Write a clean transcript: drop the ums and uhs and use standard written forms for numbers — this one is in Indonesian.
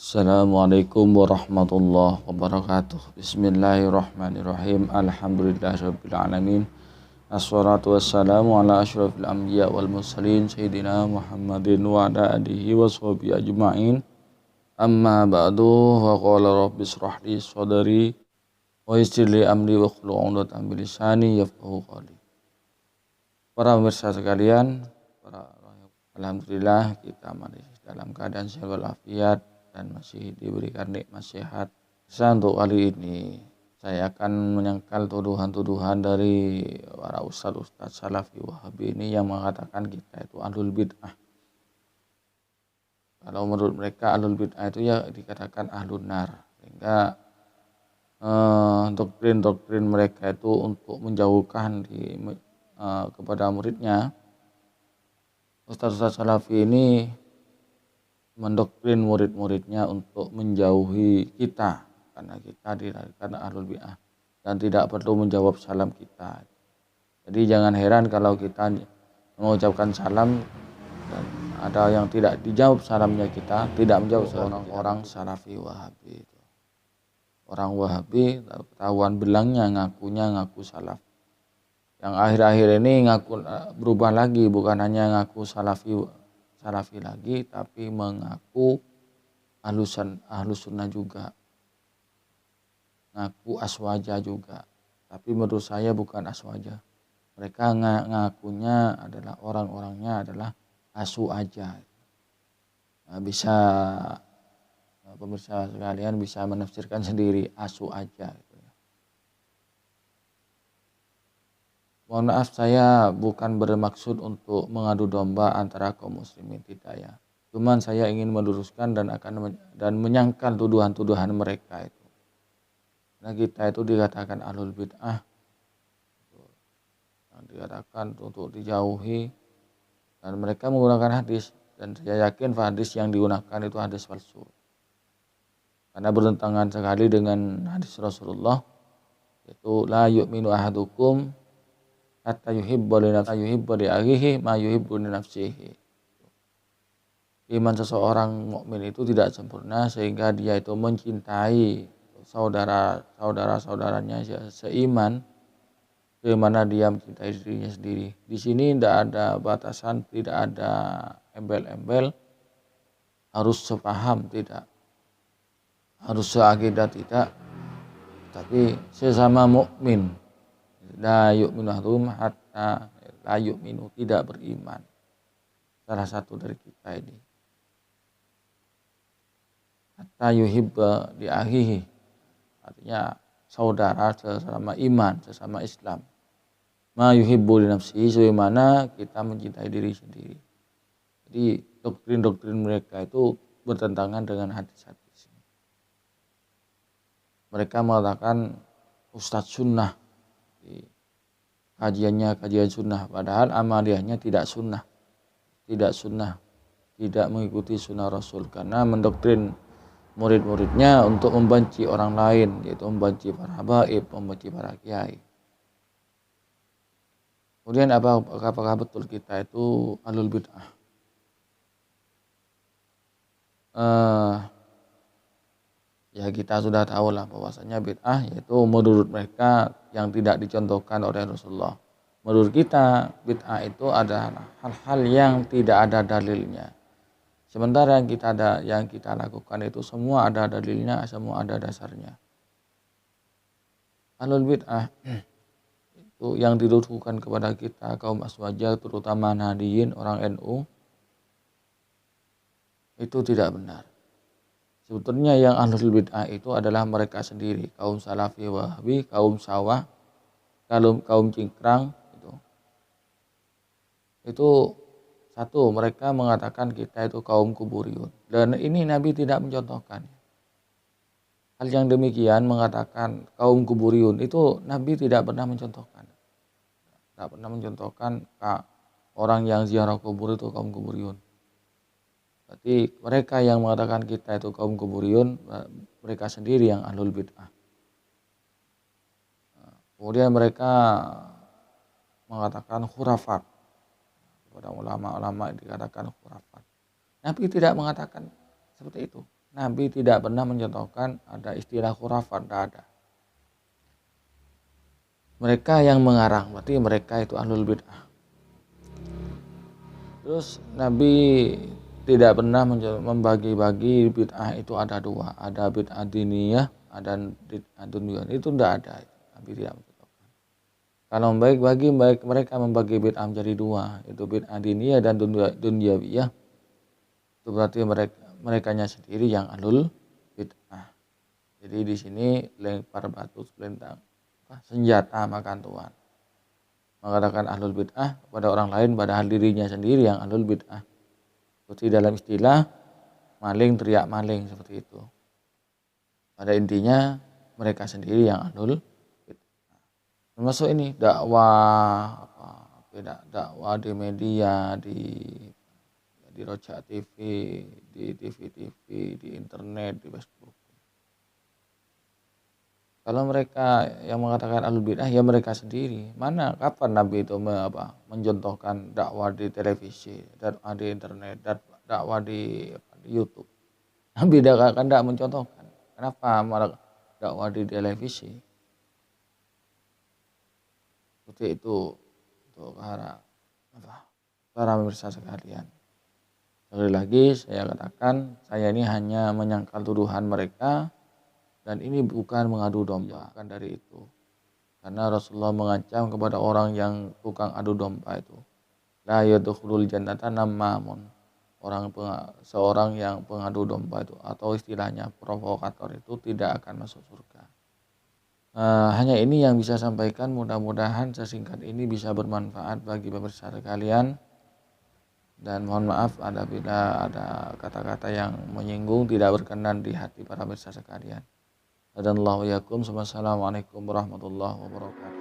Assalamualaikum warahmatullahi wabarakatuh. Bismillahirrahmanirrahim. Alhamdulillahirabbil alamin. Assalatu wassalamu ala asyrafil anbiya wal mursalin sayyidina Muhammadin wa ala alihi washabihi ajma'in. Amma ba'du, wa qala rabbi shrah li sadri wa yassir li amri wa hlul 'uqdatam min lisani yafqahu qawli. Para pemirsa sekalian, alhamdulillah kita masih dalam keadaan sehat walafiat dan masih diberikan nikmat sehat. Untuk kali ini saya akan menyangkal tuduhan-tuduhan dari para ustadz salafi wahabi ini yang mengatakan kita itu ahlul bid'ah. Kalau menurut mereka ahlul bid'ah itu ya dikatakan ahlun nar, sehingga doktrin mereka itu untuk menjauhkan kepada muridnya. Ustadz salafi ini mendoktrin murid-muridnya untuk menjauhi kita karena kita dikatakan ahlul bid'ah dan tidak perlu menjawab salam kita. Jadi jangan heran kalau kita mengucapkan salam dan ada yang tidak dijawab salamnya, kita tidak menjawab orang salafi wahabi itu. Orang wahabi ketahuan belangnya ngaku salaf. Yang akhir-akhir ini ngaku berubah lagi, bukan hanya ngaku salafi lagi, tapi mengaku ahlus sunnah juga, ngaku aswaja juga. Tapi menurut saya bukan aswaja, mereka ngakunya adalah orang-orangnya adalah asu aja. Bisa pemirsa sekalian bisa menafsirkan sendiri asu aja. Mohon maaf, saya bukan bermaksud untuk mengadu domba antara kaum muslimin, tidak ya. Cuman saya ingin meluruskan dan menyangkal tuduhan-tuduhan mereka itu. Nah, kita itu dikatakan ahlul bid'ah, yang dikatakan untuk dijauhi, dan mereka menggunakan hadis, dan saya yakin hadis yang digunakan itu hadis palsu. Karena bertentangan sekali dengan hadis Rasulullah, yaitu la yu'minu ahadukum hatta yuhibba li akhihi ma yuhibbu li nafsihi. Iman seseorang mukmin itu tidak sempurna sehingga dia itu mencintai saudara-saudaranya seiman bagaimana dia mencintai dirinya sendiri. Di sini tidak ada batasan, tidak ada embel-embel, harus sepaham tidak, harus seakidah tidak, tapi sesama mukmin. La yu'minu ahadukum hatta la yu'minu, tidak beriman salah satu dari kita ini. Hatta yuhibba li akhihi, artinya saudara sesama iman, sesama Islam. Ma yuhibbu li nafsihi, sebagaimana kita mencintai diri sendiri. Jadi doktrin mereka itu bertentangan dengan hadis-hadis. Mereka mengatakan ustadz sunnah, kajiannya kajian sunnah, padahal amaliyahnya tidak sunnah, tidak mengikuti sunnah Rasul, karena mendoktrin murid-muridnya untuk membenci orang lain, yaitu membenci para habaib, membenci para kiai. Kemudian apakah betul kita itu ahlul bid'ah? Ya kita sudah tahu lah bahwasanya bid'ah yaitu menurut mereka yang tidak dicontohkan oleh Rasulullah. Menurut kita bid'ah itu adalah hal-hal yang tidak ada dalilnya. Sementara yang kita lakukan itu semua ada dalilnya, semua ada dasarnya. Ahlul bid'ah itu yang dituduhkan kepada kita kaum aswaja, terutama Nahdliyin, orang NU, itu tidak benar. Sebetulnya yang ahlul bid'ah itu adalah mereka sendiri, kaum salafi wahabi, kaum sawah, kaum cingkrang itu. Itu satu, mereka mengatakan kita itu kaum kuburiyun, dan ini Nabi tidak mencontohkan. Hal yang demikian mengatakan kaum kuburiyun itu Nabi tidak pernah mencontohkan. Tidak pernah mencontohkan orang yang ziarah kubur itu kaum kuburiyun. Berarti mereka yang mengatakan kita itu kaum kuburiyun, mereka sendiri yang ahlul bid'ah. Kemudian mereka mengatakan khurafat, kepada ulama-ulama dikatakan khurafat. Nabi tidak mengatakan seperti itu. Nabi tidak pernah mencontohkan ada istilah khurafat, tidak ada. Mereka yang mengarang, berarti mereka itu ahlul bid'ah. Terus Nabi tidak pernah membagi-bagi bid'ah itu ada dua, ada bid'ah diniyah, ada bid'ah dunyawiyah. Itu tidak ada. Nabi tidak mencontohkan. Kalau bagi mereka membagi bid'ah menjadi dua, itu bid'ah diniyah dan dunyawiyah. Itu berarti merekanya sendiri yang ahlul bid'ah. Jadi di sini lempar batu selentang senjata makan tuan, mengatakan ahlul bid'ah kepada orang lain padahal dirinya sendiri yang ahlul bid'ah. Seperti dalam istilah maling teriak maling, seperti itu. Pada intinya mereka sendiri yang ahlul bid'ah. Termasuk ini dakwah dakwah di media, di Rojak TV, di TV, di internet, di Facebook. Kalau mereka yang mengatakan ahlul bid'ah ya mereka sendiri. Mana kapan Nabi itu mencontohkan dakwah di televisi, dakwah di internet, dakwah di YouTube. Nabi tidak mencontohkan. Kenapa malah dakwah di televisi? Seperti itu untuk para pemirsa sekalian. Sekali lagi saya katakan, saya ini hanya menyangkal tuduhan mereka. Dan ini bukan mengadu domba, bukan dari itu. Karena Rasulullah mengancam kepada orang yang tukang adu domba itu. La yadkhulul jannata nammamun. Seorang yang pengadu domba itu atau istilahnya provokator itu tidak akan masuk surga. Hanya ini yang bisa sampaikan, mudah-mudahan sesingkat ini bisa bermanfaat bagi pemirsa sekalian. Dan mohon maaf apabila ada kata-kata yang menyinggung tidak berkenan di hati para pemirsa sekalian. Assalamualaikum warahmatullahi wabarakatuh.